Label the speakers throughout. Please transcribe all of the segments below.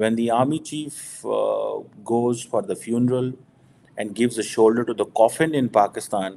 Speaker 1: When the army chief goes for the funeral and gives a shoulder to the coffin in Pakistan,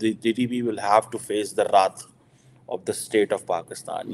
Speaker 1: the DTP will have to face the wrath of the state of Pakistan।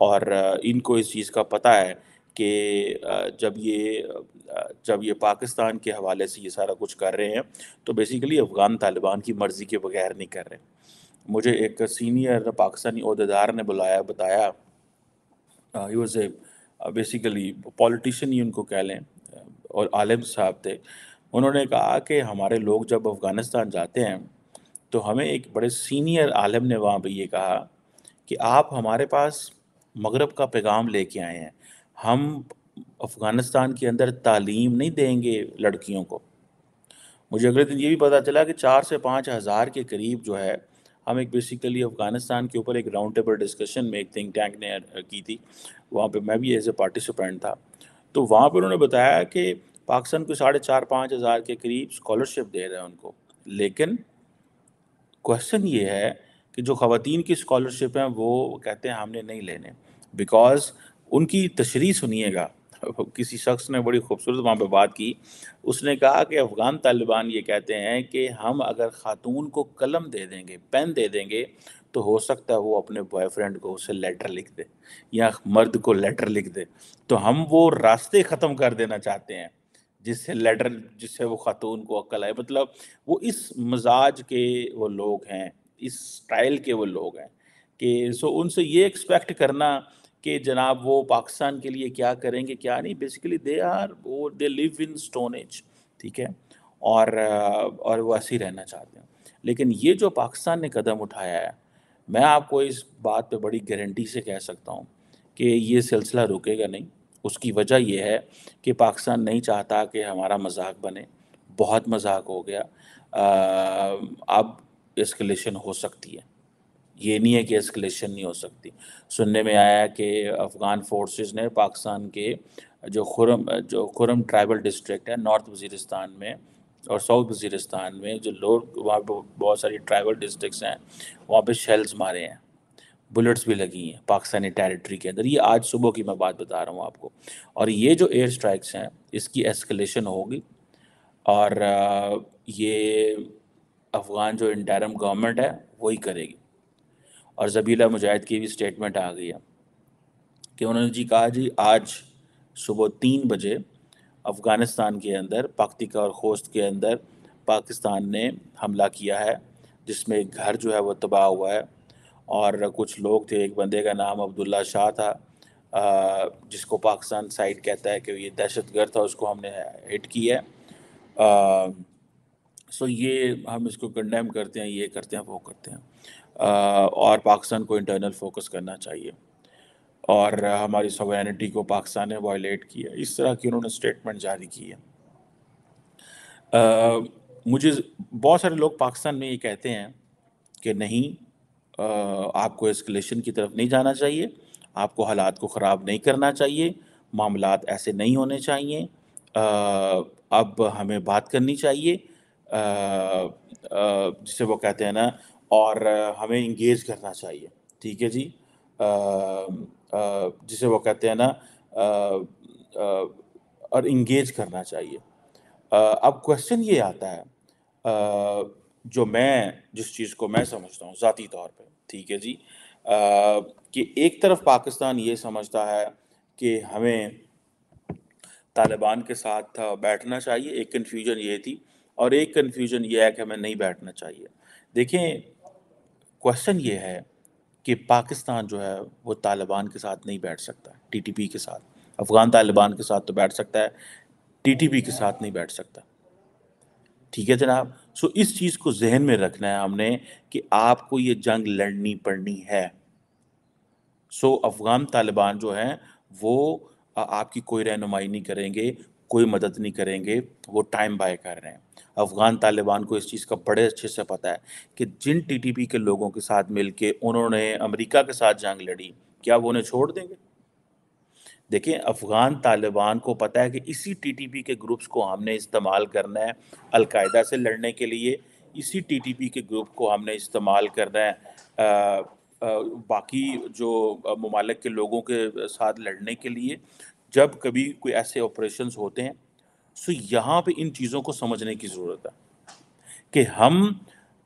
Speaker 1: اور ان کو اس چیز کا پتہ ہے کہ جب یہ پاکستان کے حوالے سے یہ سارا کچھ کر رہے ہیں تو بیسیکلی افغان طالبان کی مرضی کے بغیر نہیں کر رہے. مجھے ایک سینئر پاکستانی عہدیدار نے بتایا، he was a basically politician he ان کو کہہ لیں، اور عالم صاحب تھے. انہوں نے کہا کہ ہمارے لوگ جب افغانستان جاتے ہیں تو ہمیں ایک بڑے سینئر عالم نے وہاں پہ یہ کہا کہ آپ ہمارے پاس مغرب کا پیغام لے کے آئے ہیں، ہم افغانستان کے اندر تعلیم نہیں دیں گے لڑکیوں کو. مجھے اگلے دن یہ بھی پتا چلا کہ 4 سے 5 ہزار کے قریب جو ہے، ہم ایک بیسیکلی افغانستان کے اوپر ایک راؤنڈ ٹیبل ڈسکشن میں ایک تھنک ٹینک نے کی تھی، وہاں پہ میں بھی ایز اے پارٹیسپینٹ تھا. تو وہاں پہ انہوں نے بتایا کہ پاکستان کو 4.5 5 ہزار کے قریب اسکالرشپ دے رہے ہیں ان کو، لیکن کوشچن یہ ہے کہ جو خواتین کی اسکالرشپ ہیں وہ کہتے ہیں ہم نے نہیں لینے، بیکاز ان کی تشریح سنیے گا. کسی شخص نے بڑی خوبصورت وہاں پہ بات کی. اس نے کہا کہ افغان طالبان یہ کہتے ہیں کہ ہم اگر خاتون کو قلم دے دیں گے، پین دے دیں گے، تو ہو سکتا ہے وہ اپنے بوائے فرینڈ کو اسے لیٹر لکھ دے یا مرد کو لیٹر لکھ دے. تو ہم وہ راستے ختم کر دینا چاہتے ہیں جس سے وہ خاتون کو عقل آئے. مطلب وہ اس مزاج کے وہ لوگ ہیں، اس سٹائل کے وہ لوگ ہیں کہ ان سے یہ ایکسپیکٹ کرنا کہ جناب وہ پاکستان کے لیے کیا کریں گے کیا نہیں، basically they live in stone age, ٹھیک ہے، اور وہ ایسے ہی رہنا چاہتے ہیں. لیکن یہ جو پاکستان نے قدم اٹھایا ہے، میں آپ کو اس بات پہ بڑی گارنٹی سے کہہ سکتا ہوں کہ یہ سلسلہ رکے گا نہیں. اس کی وجہ یہ ہے کہ پاکستان نہیں چاہتا کہ ہمارا مذاق بنے. بہت مذاق ہو گیا. اب اسکلیشن ہو سکتی ہے، یہ نہیں ہے کہ اسکلیشن نہیں ہو سکتی. سننے میں آیا کہ افغان فورسز نے پاکستان کے جو خرم ٹرائبل ڈسٹرکٹ ہے نارتھ وزیرستان میں اور ساؤتھ وزیرستان میں، جو لوگ وہاں پہ بہت ساری ٹرائبل ڈسٹرکٹس ہیں، وہاں پہ شیلز مارے ہیں، بلٹس بھی لگی ہیں پاکستانی ٹیریٹری کے اندر. یہ آج صبح کی میں بات بتا رہا ہوں آپ کو. اور یہ جو ایئر سٹرائکس ہیں اس کی ایسکلیشن ہوگی، اور یہ افغان جو انٹرم گورنمنٹ ہے وہی کرے گی. اور زبیلہ مجاہد کی بھی سٹیٹمنٹ آ گئی ہے کہ انہوں نے کہا آج صبح 3 بجے افغانستان کے اندر پکتیکا اور خوست کے اندر پاکستان نے حملہ کیا ہے، جس میں ایک گھر جو ہے وہ تباہ ہوا ہے، اور کچھ لوگ تھے. ایک بندے کا نام عبداللہ شاہ تھا، جس کو پاکستان سائڈ کہتا ہے کہ یہ دہشت گرد تھا، اس کو ہم نے ہٹ کیا ہے. سو یہ ہم اس کو کنڈیم کرتے ہیں، یہ کرتے ہیں وہ کرتے ہیں. اور پاکستان کو انٹرنل فوکس کرنا چاہیے، اور ہماری سوورینٹی کو پاکستان نے وائلیٹ کیا. اس طرح کی انہوں نے سٹیٹمنٹ جاری کی ہے. مجھے بہت سارے لوگ پاکستان میں یہ کہتے ہیں کہ نہیں، آپ کو اسکلیشن کی طرف نہیں جانا چاہیے، آپ کو حالات کو خراب نہیں کرنا چاہیے، معاملات ایسے نہیں ہونے چاہیے، اب ہمیں بات کرنی چاہیے، جسے وہ کہتے ہیں نا، اور ہمیں انگیج کرنا چاہیے. ٹھیک ہے جی، جسے وہ کہتے ہیں نا، اور انگیج کرنا چاہیے. اب کوشچن یہ آتا ہے، جس چیز کو میں سمجھتا ہوں ذاتی طور پہ، ٹھیک ہے جی، کہ ایک طرف پاکستان یہ سمجھتا ہے کہ ہمیں طالبان کے ساتھ بیٹھنا چاہیے، ایک کنفیوژن یہ تھی، اور ایک کنفیوژن یہ ہے کہ ہمیں نہیں بیٹھنا چاہیے. دیکھیں، کوشچن یہ ہے کہ پاکستان جو ہے وہ طالبان کے ساتھ نہیں بیٹھ سکتا، ٹی ٹی پی کے ساتھ. افغان طالبان کے ساتھ تو بیٹھ سکتا ہے، ٹی ٹی پی کے ساتھ نہیں بیٹھ سکتا. ٹھیک ہے جناب. اس چیز کو ذہن میں رکھنا ہے ہم نے کہ آپ کو یہ جنگ لڑنی پڑنی ہے. افغان طالبان جو ہیں وہ آپ کی کوئی رہنمائی نہیں کریں گے، کوئی مدد نہیں کریں گے، وہ ٹائم بائے کر رہے ہیں. افغان طالبان کو اس چیز کا بڑے اچھے سے پتہ ہے کہ جن ٹی ٹی پی کے لوگوں کے ساتھ مل کے انہوں نے امریکہ کے ساتھ جنگ لڑی، کیا وہ انہیں چھوڑ دیں گے؟ دیکھیں، افغان طالبان کو پتہ ہے کہ اسی ٹی ٹی پی کے گروپس کو ہم نے استعمال کرنا ہے القاعدہ سے لڑنے کے لیے، اسی ٹی ٹی پی کے گروپ کو ہم نے استعمال کرنا ہے باقی جو ممالک کے لوگوں کے ساتھ لڑنے کے لیے، جب کبھی کوئی ایسے آپریشنز ہوتے ہیں. یہاں پہ ان چیزوں کو سمجھنے کی ضرورت ہے کہ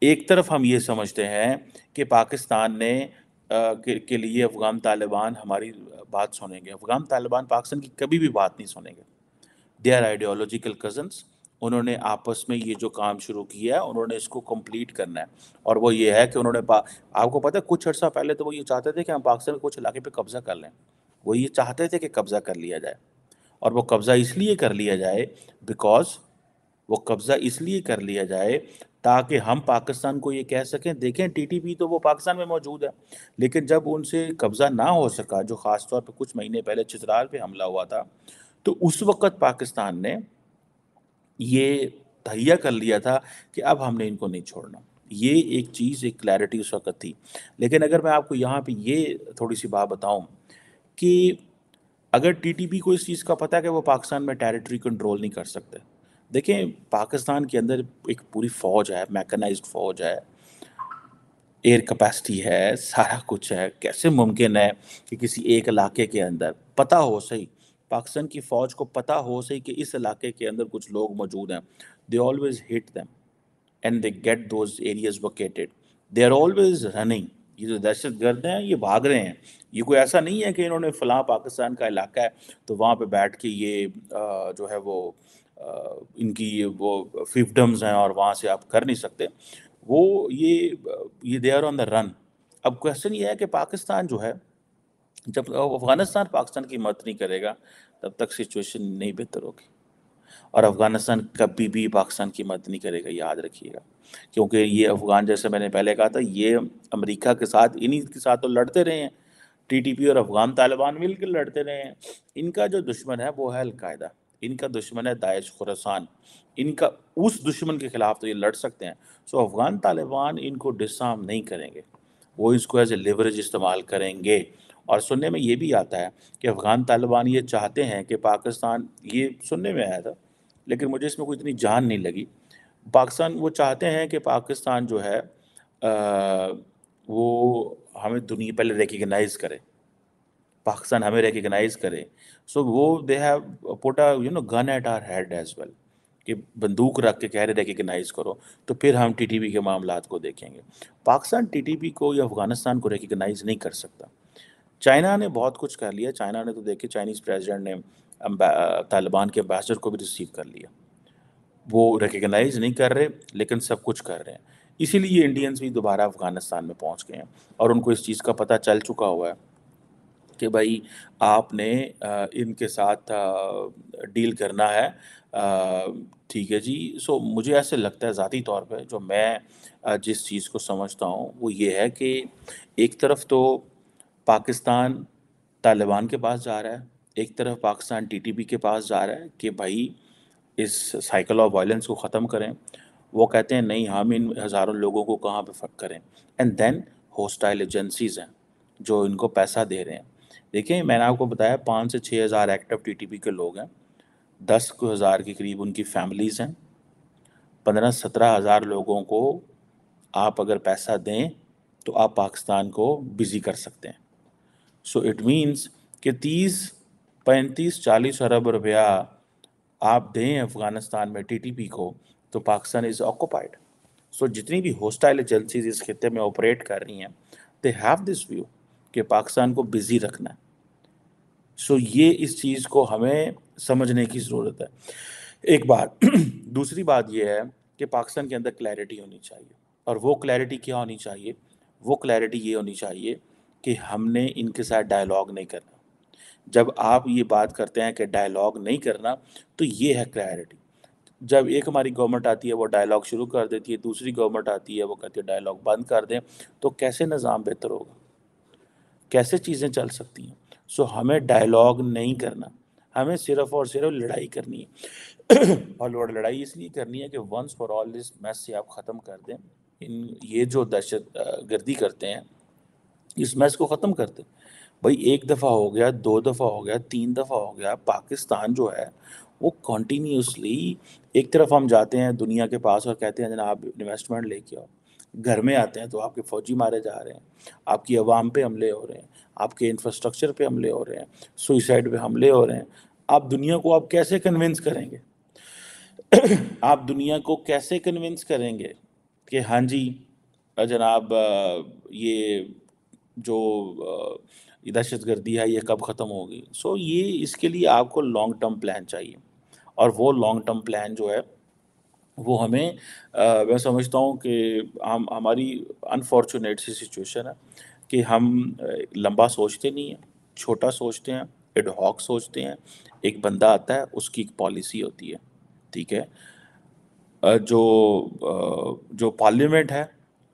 Speaker 1: ایک طرف ہم یہ سمجھتے ہیں کہ پاکستان نے کے لیے افغان طالبان ہماری بات سنیں گے. افغان طالبان پاکستان کی کبھی بھی بات نہیں سنیں گے. They are ideological cousins. انہوں نے آپس میں یہ جو کام شروع کیا ہے انہوں نے اس کو کمپلیٹ کرنا ہے. اور وہ یہ ہے کہ انہوں نے آپ کو پتہ ہے کچھ عرصہ پہلے تو وہ یہ چاہتے تھے کہ ہم پاکستان کے کچھ علاقے پہ قبضہ کر لیں. وہ یہ چاہتے تھے کہ قبضہ کر لیا جائے. اور وہ قبضہ اس لیے کر لیا جائے بیکاز وہ قبضہ اس لیے کر لیا جائے تاکہ ہم پاکستان کو یہ کہہ سکیں دیکھیں ٹی ٹی پی تو وہ پاکستان میں موجود ہے. لیکن جب ان سے قبضہ نہ ہو سکا، جو خاص طور پہ کچھ مہینے پہلے چترال پہ حملہ ہوا تھا، تو اس وقت پاکستان نے یہ تہیہ کر لیا تھا کہ اب ہم نے ان کو نہیں چھوڑنا. یہ ایک چیز، ایک کلیئرٹی اس وقت تھی. لیکن اگر میں آپ کو یہاں پہ یہ تھوڑی سی بات بتاؤں کہ اگر ٹی ٹی پی کو اس چیز کا پتہ ہے کہ وہ پاکستان میں ٹیریٹری کنٹرول نہیں کر سکتے. دیکھیں پاکستان کے اندر ایک پوری فوج ہے، میکنائزڈ فوج ہے، ایئر کیپیسٹی ہے، سارا کچھ ہے. کیسے ممکن ہے کہ کسی ایک علاقے کے اندر پتہ ہو صحیح، پاکستان کی فوج کو پتہ ہو صحیح کہ اس علاقے کے اندر کچھ لوگ موجود ہیں. They always hit them and they get those areas vacated. They are always running. یہ جو دہشت گرد ہیں یہ بھاگ رہے ہیں. یہ کوئی ایسا نہیں ہے کہ انہوں نے فلاں پاکستان کا علاقہ ہے تو وہاں پہ بیٹھ کے یہ جو ہے وہ ان کی وہ فیفڈمز ہیں اور وہاں سے آپ کر نہیں سکتے. وہ یہ دے آر آن دا رن. اب کویشچن یہ ہے کہ پاکستان جو ہے، جب افغانستان پاکستان کی مدد نہیں کرے گا تب تک سچویشن نہیں بہتر ہوگی. اور افغانستان کبھی بھی پاکستان کی مدد نہیں کرے گا، یاد رکھیے گا. کیونکہ یہ افغان، جیسے میں نے پہلے کہا تھا، یہ امریکہ کے ساتھ انہی کے ساتھ تو لڑتے رہے ہیں. ٹی ٹی پی اور افغان طالبان مل کے لڑتے رہے ہیں. ان کا جو دشمن ہے وہ ہے القاعدہ، ان کا دشمن ہے داعش خراسان. ان کا اس دشمن کے خلاف تو یہ لڑ سکتے ہیں. سو افغان طالبان ان کو ڈسارم نہیں کریں گے، وہ اس کو ایز اے لیوریج استعمال کریں گے. اور سننے میں یہ بھی آتا ہے کہ افغان طالبان یہ چاہتے ہیں کہ پاکستان، یہ سننے میں آیا تھا لیکن مجھے اس میں کوئی اتنی جان نہیں لگی، پاکستان وہ چاہتے ہیں کہ پاکستان جو ہے وہ ہمیں دنیا پہلے ریکگنائز کرے، پاکستان ہمیں ریکگنائز کرے. سو وہ they have put gun at our head as well, کہ بندوق رکھ کے کہہ رہے ریکگنائز کرو تو پھر ہم ٹی ٹی پی کے معاملات کو دیکھیں گے. پاکستان ٹی ٹی پی کو یا افغانستان کو ریکگنائز نہیں کر سکتا. چائنا نے بہت کچھ کر لیا. چائنا نے تو دیکھے چائنیز پریزیڈنٹ نے طالبان کے امبیسڈر کو بھی ریسیو کر لیا. وہ ریکگنائز نہیں کر رہے لیکن سب کچھ کر رہے ہیں. اسی لیے انڈینز بھی دوبارہ افغانستان میں پہنچ گئے ہیں اور ان کو اس چیز کا پتہ چل چکا ہوا ہے کہ بھائی آپ نے ان کے ساتھ ڈیل کرنا ہے. ٹھیک ہے جی. سو مجھے ایسے لگتا ہے ذاتی طور پہ، جو میں جس چیز کو سمجھتا ہوں وہ یہ ہے کہ ایک طرف تو پاکستان طالبان کے پاس جا رہا ہے، ایک طرف پاکستان ٹی ٹی پی کے پاس جا رہا ہے کہ بھائی اس سائیکل آف وائلنس کو ختم کریں. وہ کہتے ہیں نہیں، ہم ان ہزاروں لوگوں کو کہاں پہ فرق کریں. اینڈ دین ہوسٹائل ایجنسیز ہیں جو ان کو پیسہ دے رہے ہیں. دیکھیں میں نے آپ کو بتایا 5 سے 6 ہزار ایکٹیو ٹی ٹی پی کے لوگ ہیں، 10 ہزار کے قریب ان کی فیملیز ہیں. 15-17 ہزار لوگوں کو آپ اگر پیسہ دیں تو آپ پاکستان کو بزی کر سکتے ہیں. سو اٹ مینس کہ 30-35-40 ارب روپیہ آپ دیں افغانستان میں ٹی ٹی پی کو تو پاکستان از آکوپائڈ. سو جتنی بھی ہوسٹائل ایجنسیز اس خطے میں آپریٹ کر رہی ہیں دے ہیو دس ویو کہ پاکستان کو بزی رکھنا ہے. سو یہ اس چیز کو ہمیں سمجھنے کی ضرورت ہے. ایک بات. دوسری بات یہ ہے کہ پاکستان کے اندر کلیئرٹی ہونی چاہیے. اور وہ کلیئرٹی کیا ہونی چاہیے؟ وہ کلیئرٹی یہ ہونی چاہیے کہ ہم نے ان کے ساتھ ڈائلاگ نہیں کرنا. جب آپ یہ بات کرتے ہیں کہ ڈائلاگ نہیں کرنا تو یہ ہے کلیئرٹی. جب ایک ہماری گورنمنٹ آتی ہے وہ ڈائلاگ شروع کر دیتی ہے، دوسری گورنمنٹ آتی ہے وہ کہتی ہے ڈائلاگ بند کر دیں، تو کیسے نظام بہتر ہوگا؟ کیسے چیزیں چل سکتی ہیں؟ سو ہمیں ڈائلاگ نہیں کرنا، ہمیں صرف اور صرف لڑائی کرنی ہے. اور لڑائی اس لیے کرنی ہے کہ ونس فار آل اس میس سے آپ ختم کر دیں. یہ جو دہشت گردی کرتے ہیں اس میس کو ختم کر دیں. بھائی ایک دفعہ ہو گیا، 2 دفعہ ہو گیا، 3 دفعہ ہو گیا. پاکستان جو ہے وہ کنٹینیوسلی ایک طرف ہم جاتے ہیں دنیا کے پاس اور کہتے ہیں جناب انویسٹمنٹ لے کے آؤ، گھر میں آتے ہیں تو آپ کے فوجی مارے جا رہے ہیں، آپ کی عوام پہ حملے ہو رہے ہیں، آپ کے انفراسٹرکچر پہ حملے ہو رہے ہیں، سوئسائڈ پہ حملے ہو رہے ہیں. آپ دنیا کو آپ کیسے کنونس کریں گے؟ آپ دنیا کو کیسے کنونس کریں گے کہ ہاں جی جناب یہ جو دہشت گردی ہے یہ کب ختم ہوگی. سو یہ اس کے لیے آپ کو لانگ ٹرم پلان چاہیے، اور وہ لانگ ٹرم پلان جو ہے وہ ہمیں میں سمجھتا ہوں کہ ہماری انفارچونیٹ سی سچویشن ہے کہ ہم لمبا سوچتے نہیں ہیں، چھوٹا سوچتے ہیں، ایڈ ہاک سوچتے ہیں. ایک بندہ آتا ہے، اس کی ایک پالیسی ہوتی ہے، ٹھیک ہے. جو جو پارلیمنٹ ہے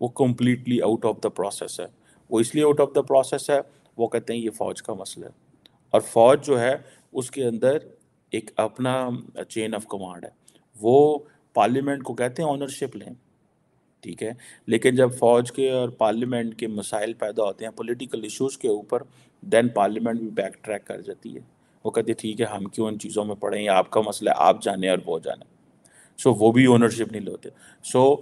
Speaker 1: وہ completely out of the process ہے. وہ اس لیے آؤٹ آف دا پروسیس ہے، وہ کہتے ہیں یہ فوج کا مسئلہ ہے. اور فوج جو ہے اس کے اندر ایک اپنا چین آف کمانڈ ہے. وہ پارلیمنٹ کو کہتے ہیں اونرشپ لیں، ٹھیک ہے. لیکن جب فوج کے اور پارلیمنٹ کے مسائل پیدا ہوتے ہیں پولیٹیکل ایشوز کے اوپر، دین پارلیمنٹ بھی بیک ٹریک کر جاتی ہے. وہ کہتی ہے ٹھیک ہے ہم کیوں ان چیزوں میں پڑیں، یہ آپ کا مسئلہ ہے، آپ جانیں اور وہ جانیں. سو وہ بھی اونرشپ نہیں لیتے. سو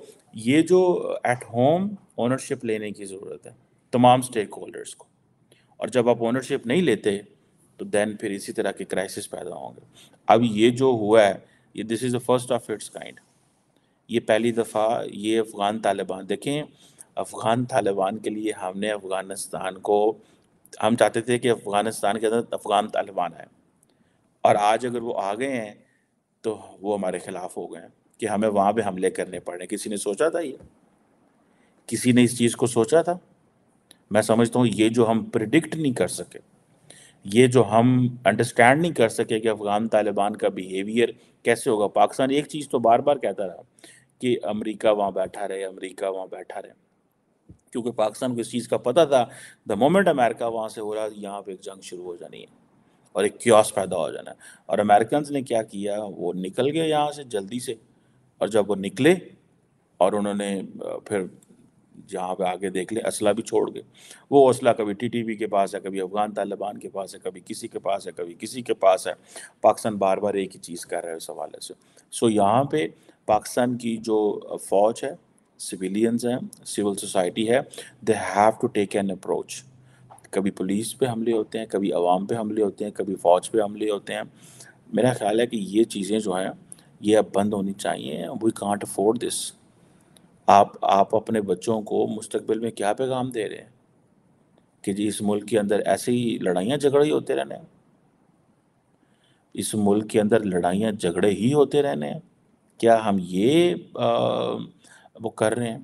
Speaker 1: یہ جو ایٹ ہوم اونرشپ لینے کی ضرورت ہے تمام اسٹیک ہولڈرس کو. اور جب آپ اونرشپ نہیں لیتے تو دین پھر اسی طرح کے کرائسس پیدا ہوں گے. اب یہ جو ہوا ہے یہ this is the first of its kind. یہ پہلی دفعہ یہ افغان طالبان دیکھیں. افغان طالبان کے لیے ہم نے افغانستان کو، ہم چاہتے تھے کہ افغانستان کے اندر افغان طالبان آئے، اور آج اگر وہ آ گئے ہیں تو وہ ہمارے خلاف ہو گئے ہیں کہ ہمیں وہاں پہ حملے کرنے پڑے. کسی نے سوچا تھا یہ؟ کسی نے اس چیز کو سوچا تھا؟ میں سمجھتا ہوں یہ جو ہم پریڈکٹ نہیں کر سکے، یہ جو ہم انڈرسٹینڈ نہیں کر سکے کہ افغان طالبان کا بیہیویئر کیسے ہوگا. پاکستان ایک چیز تو بار بار کہتا رہا کہ امریکہ وہاں بیٹھا رہے، امریکہ وہاں بیٹھا رہے، کیونکہ پاکستان کو اس چیز کا پتہ تھا دا مومنٹ امریکہ وہاں سے ہو رہا یہاں پہ ایک جنگ شروع ہو جانی ہے اور ایک کیوس پیدا ہو جانا ہے. اور امریکنز نے کیا کیا، وہ نکل گئے یہاں سے جلدی سے. اور جب وہ نکلے اور انہوں نے پھر جہاں پہ آگے دیکھ لیں اسلحہ بھی چھوڑ گئے. وہ اسلحہ کبھی ٹی ٹی پی کے پاس ہے، کبھی افغان طالبان کے پاس ہے، کبھی کسی کے پاس ہے، کبھی کسی کے پاس ہے. پاکستان بار بار ایک ہی چیز کر رہا ہے اس حوالے سے. سو یہاں پہ پاکستان کی جو فوج ہے، سویلینز ہیں، سول سوسائٹی ہے، they have to take an approach. کبھی پولیس پہ حملے ہوتے ہیں، کبھی عوام پہ حملے ہوتے ہیں، کبھی فوج پہ حملے ہوتے ہیں. میرا خیال ہے کہ یہ چیزیں جو ہیں یہ اب بند ہونی چاہیے. وی کانٹ افورڈ دس. آپ اپنے بچوں کو مستقبل میں کیا پیغام دے رہے ہیں کہ جی اس ملک کے اندر ایسے ہی لڑائیاں جھگڑے ہی ہوتے رہنے ہیں؟ اس ملک کے اندر لڑائیاں جھگڑے ہی ہوتے رہنے ہیں؟ کیا ہم یہ وہ کر رہے ہیں؟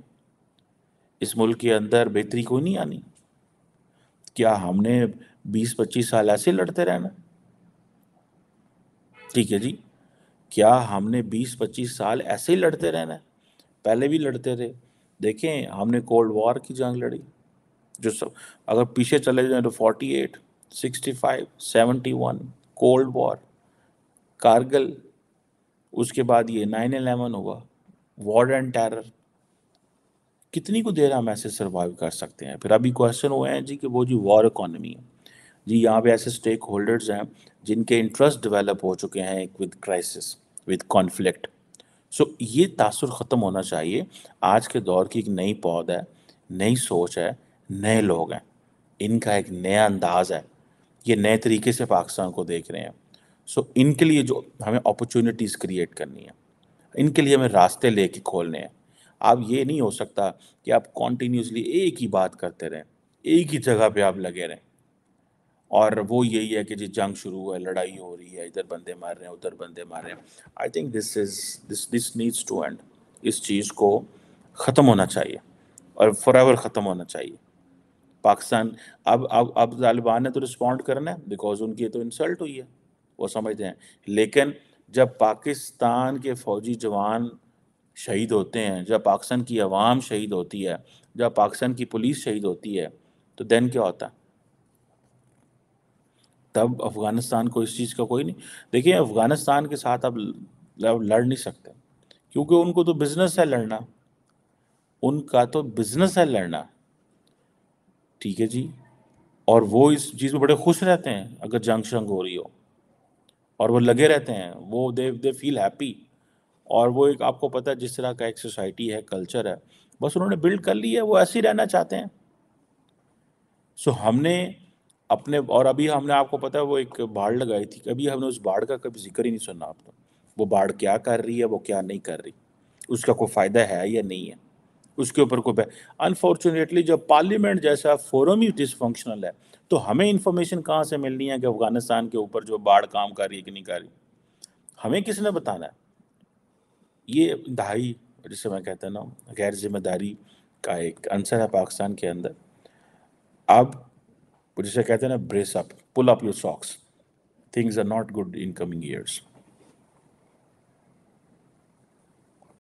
Speaker 1: اس ملک کے اندر بہتری کوئی نہیں آنی؟ کیا ہم نے 20-25 سال ایسے لڑتے رہنا؟ ٹھیک ہے جی، کیا ہم نے 20-25 سال ایسے ہی لڑتے رہنا ہے؟ پہلے بھی لڑتے رہے. دیکھیں ہم نے کولڈ وار کی جنگ لڑی، جو سب اگر پیچھے چلے جائیں تو 48، 65، 71، کولڈ وار، کارگل، اس کے بعد یہ 9/11 ہوا، وار اینڈ ٹیرر. کتنی کو دیر ہم ایسے سروائیو کر سکتے ہیں؟ پھر ابھی کویشچن ہوئے ہیں جی کہ وہ جی وار اکانومی ہے. جی یہاں پہ ایسے اسٹیک ہولڈرز ہیں جن کے انٹرسٹ ڈیولپ ہو چکے ہیں ود کرائسس، ود کانفلکٹ. سو یہ تاثر ختم ہونا چاہیے. آج کے دور کی ایک نئی پود ہے، نئی سوچ ہے، نئے لوگ ہیں، ان کا ایک نیا انداز ہے، یہ نئے طریقے سے پاکستان کو دیکھ رہے ہیں. سو ان کے لیے جو ہمیں اپرچونٹیز کریٹ کرنی ہے، ان کے لیے ہمیں راستے لے کے کھولنے ہیں. اب یہ نہیں ہو سکتا کہ آپ کنٹینیوسلی ایک ہی بات کرتے رہیں، ایک ہی جگہ پہ آپ لگے رہیں، اور وہ یہی ہے کہ جی جنگ شروع ہے، لڑائی ہو رہی ہے، ادھر بندے مار رہے ہیں، ادھر بندے مار رہے ہیں. I think this needs to end. اس چیز کو ختم ہونا چاہیے اور فار ایور ختم ہونا چاہیے. پاکستان اب طالبان نے تو رسپونڈ کرنا ہے بیکاز ان کی تو انسلٹ ہوئی ہے، وہ سمجھتے ہیں. لیکن جب پاکستان کے فوجی جوان شہید ہوتے ہیں، جب پاکستان کی عوام شہید ہوتی ہے، جب پاکستان کی پولیس شہید ہوتی ہے، تو دین کیا ہوتا ہے؟ تب افغانستان کو اس چیز کا کوئی نہیں. دیکھیں افغانستان کے ساتھ اب لڑ نہیں سکتے کیونکہ ان کو تو بزنس ہے لڑنا، ان کا تو بزنس ہے لڑنا. ٹھیک ہے جی، اور وہ اس چیز میں بڑے خوش رہتے ہیں اگر جنگ شنگ ہو رہی ہو، اور وہ لگے رہتے ہیں، وہ دے فیل ہیپی. اور وہ ایک آپ کو پتہ ہے جس طرح کا ایک سوسائٹی ہے، کلچر ہے، بس انہوں نے بلڈ کر لی ہے، وہ ایسے ہی رہنا چاہتے ہیں. سو ہم نے اپنے، اور ابھی ہم نے آپ کو پتہ ہے وہ ایک باڑ لگائی تھی، کبھی ہم نے اس باڑ کا کبھی ذکر ہی نہیں سنا آپ کو. وہ باڑ کیا کر رہی ہے، وہ کیا نہیں کر رہی، اس کا کوئی فائدہ ہے یا نہیں ہے. اس کے اوپر کوئی انفارچونیٹلی جب پارلیمنٹ جیسا فورم ہی ڈس فنکشنل ہے تو ہمیں انفارمیشن کہاں سے ملنی ہے کہ افغانستان کے اوپر جو باڑھ کام کر رہی ہے کہ نہیں کر رہی؟ ہمیں کس نے بتانا ہے؟ یہ انتہائی جسے میں کہتا ہوں نا غیر ذمہ داری کا ایک عنصر ہے پاکستان کے اندر. اب جسے کہتے ہیں نا brace up, pull up your socks, things are not good in coming years.